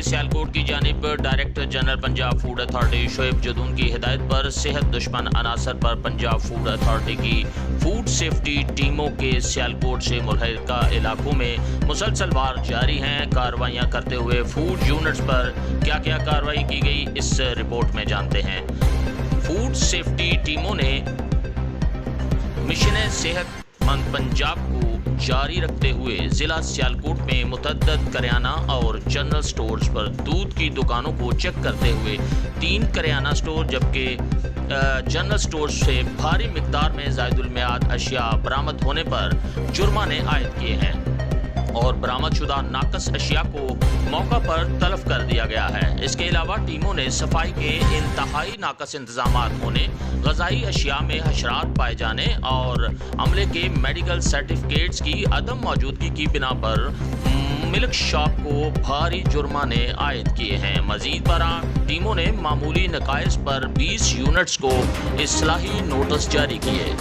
सियालकोट की जानिब director general Punjab food authority Shoaib Jadoon की हिदायत पर सेहत दुश्मन अनासर पर पंजाब फूड अथॉरिटी की फूड सेफ्टी टीमों के सियालकोट से मुतल्लिका इलाकों में मुसलसल वार जारी हैं। कार्रवाइयाँ करते हुए फूड यूनिट्स पर क्या क्या कार्रवाई की गई, इस रिपोर्ट में जानते हैं। फूड सेफ्टी टीमों ने मिशन सेहतमंद पंजाब को जारी रखते हुए जिला सियालकोट में मुतअद्दिद करियाना और जनरल स्टोर्स पर दूध की दुकानों को चेक करते हुए 3 करियाना स्टोर जबकि जनरल स्टोर से भारी मिकदार में ज़ायदुल मियाद अशिया बरामद होने पर जुर्माने आयद किए हैं और बरामदशुदा नाकस अशिया को मौका पर तलब कर दिया गया है। इसके अलावा टीमों ने सफाई के इंतहाई नाकस इंतजामात होने, ग़ज़ाई अशिया में हशरात पाए जाने और अमले के मेडिकल सर्टिफिकेट्स की अदम मौजूदगी की बिना पर मिल्क शॉप को भारी जुर्माने आयद किए हैं। मज़ीद बरआं टीमों ने मामूली नकाइस पर 20 यूनिट्स को इस्लाही नोटिस जारी किए।